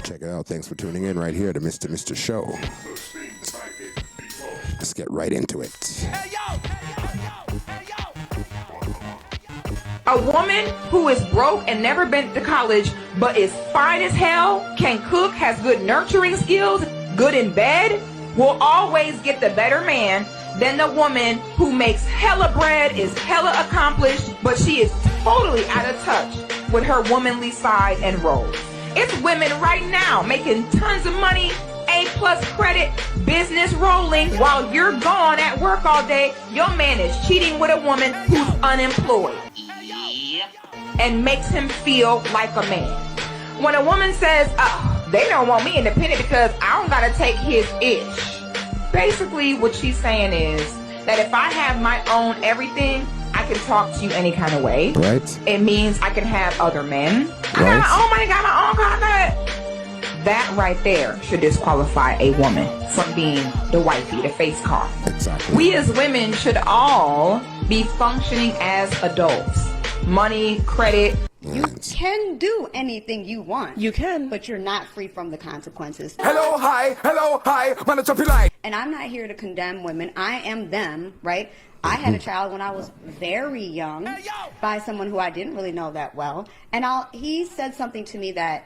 Check it out. Thanks for tuning in right here to Mr. Show. Let's get right into it. A woman who is broke and never been to college but is fine as hell, can cook, has good nurturing skills, good in bed, will always get the better man than the woman who makes hella bread, is hella accomplished, but she is totally out of touch with her womanly side and roles. It's women right now making tons of money, A+ credit, business rolling, while you're gone at work all day. Your man is cheating with a woman who's unemployed and makes him feel like a man. When a woman says, oh, they don't want me independent because I don't gotta take his ish. Basically, what she's saying is that if I have my own everything, I can talk to you any kind of way. Right. It means I can have other men. I got my own money, got my own car. That right there should disqualify a woman from being the wifey, the face card. Exactly. We as women should all be functioning as adults. Money, credit. You can do anything you want. You can. But you're not free from the consequences. Hello, hi, man, it's up your line. And I'm not here to condemn women. I am them, right? I had a child when I was very young by someone who I didn't really know that well. And he said something to me that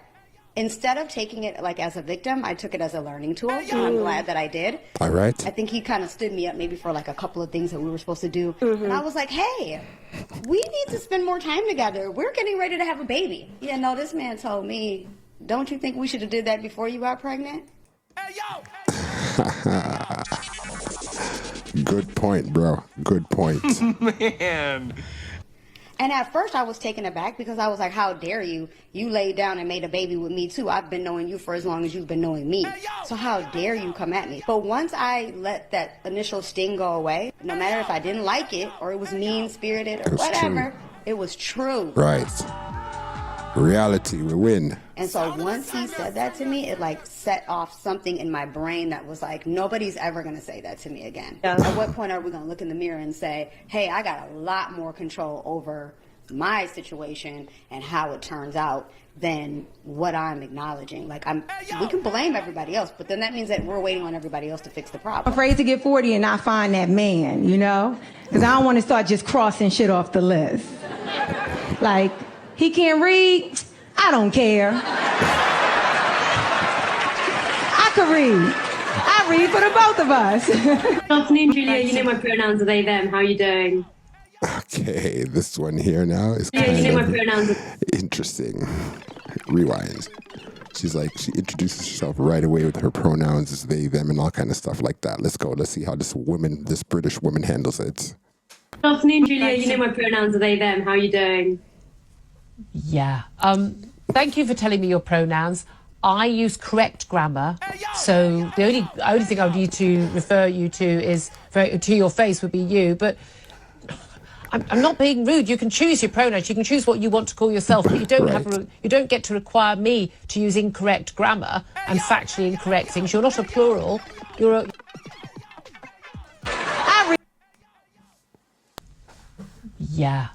instead of taking it like as a victim, I took it as a learning tool. And I'm glad that I did. All right. I think he kind of stood me up maybe for like a couple of things that we were supposed to do. And I was like, hey, we need to spend more time together. We're getting ready to have a baby. Yeah, no, this man told me, don't you think we should have did that before you got pregnant? Hey, yo! Good point, bro. Good point. Man. And at first I was taken aback because I was like, how dare you? You laid down and made a baby with me too. I've been knowing you for as long as you've been knowing me. So how dare you come at me? But once I let that initial sting go away, no matter if I didn't like it or it was mean-spirited or whatever, it was true. Right. Reality, we win. And so once he said that to me, it like set off something in my brain that was like, nobody's ever going to say that to me again. Yeah. At what point are we going to look in the mirror and say, hey, I got a lot more control over my situation and how it turns out than what I'm acknowledging. Like we can blame everybody else, but then that means that we're waiting on everybody else to fix the problem. I'm afraid to get 40 and not find that man, you know? Because I don't want to start just crossing shit off the list. Like, he can't read? I don't care. I can read. I read for the both of us. Good afternoon, Julia. You know my pronouns are they, them. How are you doing? Okay, this one here now is Yeah, you know my pronouns. Interesting. Rewind. She's like, she introduces herself right away with her pronouns as they, them, and all kind of stuff like that. Let's go. Let's see how this British woman handles it. Good afternoon, Julia. You know my pronouns are they, them. How are you doing? Yeah. Thank you for telling me your pronouns. I use correct grammar, so the only thing I would need to refer you to is to your face would be you. But I'm not being rude. You can choose your pronouns. You can choose what you want to call yourself, but you don't you don't get to require me to use incorrect grammar and factually incorrect things. You're not a plural. You're a. Yeah.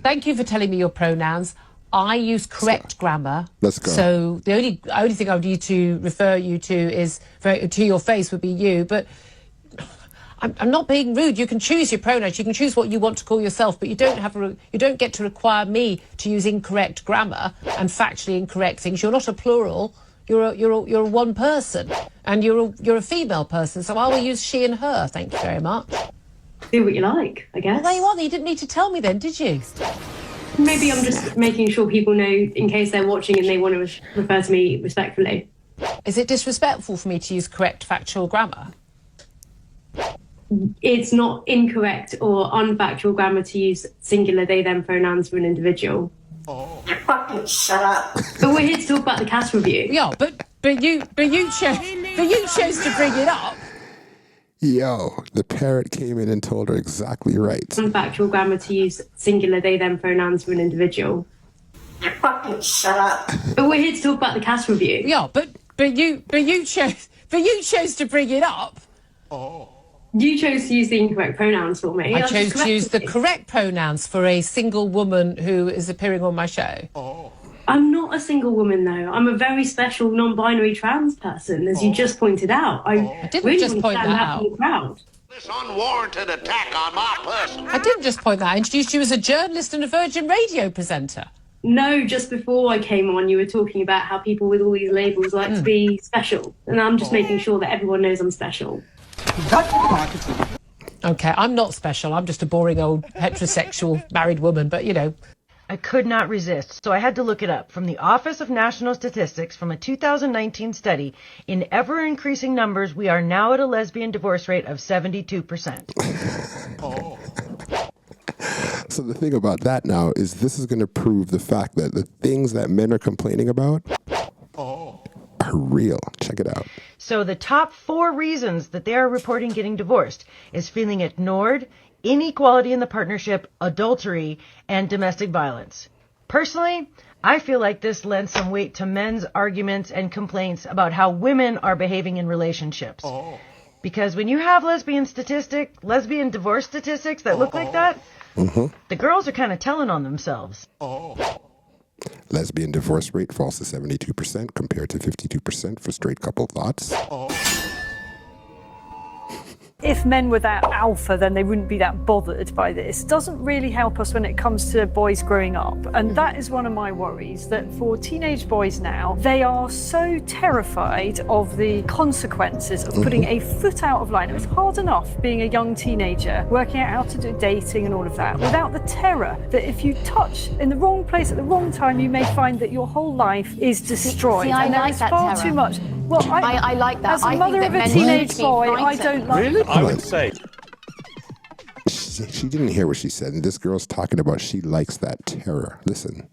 Thank you for telling me your pronouns. I use correct grammar. Let's go. So the only thing I would need to refer you to is to your face would be you. But I'm not being rude. You can choose your pronouns. You can choose what you want to call yourself, but you don't get to require me to use incorrect grammar and factually incorrect things. You're not a plural. You're a one person, and you're a female person. So I will use she and her. Thank you very much. Do what you like, I guess. Well, there you are. You didn't need to tell me then, did you? Maybe I'm just making sure people know in case they're watching and they want to refer to me respectfully. Is it disrespectful for me to use correct factual grammar? It's not incorrect or unfactual grammar to use singular they them pronouns for an individual. Oh. Fucking shut up. But we're here to talk about the cast review. Yeah, but you chose to bring it up. Yo, the parrot came in and told her exactly right. Unfactual grammar to use singular they them pronouns for an individual. Fucking shut up. But we're here to talk about the cast review. Yeah, but you chose to bring it up. Oh. You chose to use the incorrect pronouns for me. I chose to use the correct pronouns for a single woman who is appearing on my show. Oh. I'm not a single woman, though. I'm a very special non-binary trans person, as you just pointed out. I didn't really just want to point stand that up in out. the crowd. This unwarranted attack on my person. I didn't just point that out. I introduced you as a journalist and a Virgin Radio presenter. No, just before I came on, you were talking about how people with all these labels like to be special. And I'm just making sure that everyone knows I'm special. Okay, I'm not special. I'm just a boring old heterosexual married woman, but you know. I could not resist, so I had to look it up. From the Office of National Statistics, from a 2019 study, in ever-increasing numbers, we are now at a lesbian divorce rate of 72%. So the thing about that now is this is going to prove the fact that the things that men are complaining about are real. Check it out. So the top 4 reasons that they are reporting getting divorced is feeling ignored, inequality in the partnership, adultery, and domestic violence. Personally, I feel like this lends some weight to men's arguments and complaints about how women are behaving in relationships. Because when you have lesbian divorce statistics that look like that, the girls are kind of telling on themselves. Lesbian divorce rate falls to 72% compared to 52% for straight couple. Thoughts? If men were that alpha, then they wouldn't be that bothered by this. Doesn't really help us when it comes to boys growing up. And that is one of my worries, that for teenage boys now, they are so terrified of the consequences of putting a foot out of line. It was hard enough being a young teenager, working out how to do dating and all of that, without the terror that if you touch in the wrong place at the wrong time, you may find that your whole life is destroyed. See, I and there like is that far terror. too much. Well, I like that. As a I mother think of that a men teenage should be boy, I frightened. don't like. Really? I would say. She didn't hear what she said, and this girl's talking about she likes that terror. Listen.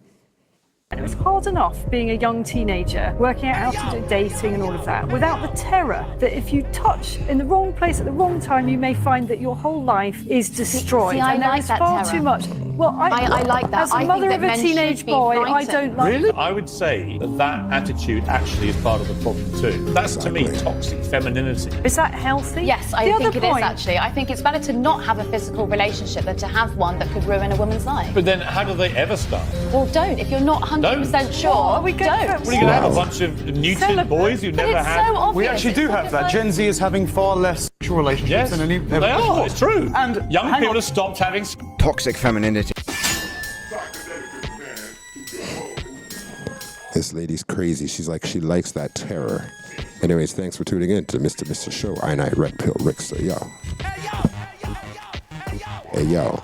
It was hard enough being a young teenager, working out how to do dating and all of that, without the terror that if you touch in the wrong place at the wrong time, you may find that your whole life is destroyed. See, I and there like is that far terror. too much. Well, I like that. As a I mother think of that a men teenage should be boy, I frightened. don't like. Really? I would say that attitude actually is part of the problem too. That's to me toxic femininity. Is that healthy? Yes, I The think other it is point- actually. I think it's better to not have a physical relationship than to have one that could ruin a woman's life. But then how do they ever start? Well, don't. If you're not 100% sure, What are we going don't. for? What are you going to have, a bunch of neutered Celibate. boys who But never it's had... so obvious. We actually do It's have that. like- Gen Z is having far less sexual relationships Yes, than any they ever are. before. It's true. And young hang people on. have stopped having... Toxic femininity. This lady's crazy. She's like, she likes that terror. Anyways, thanks for tuning in to Mr. Show. I Red Pill Rixter. Yo. Hey, yo.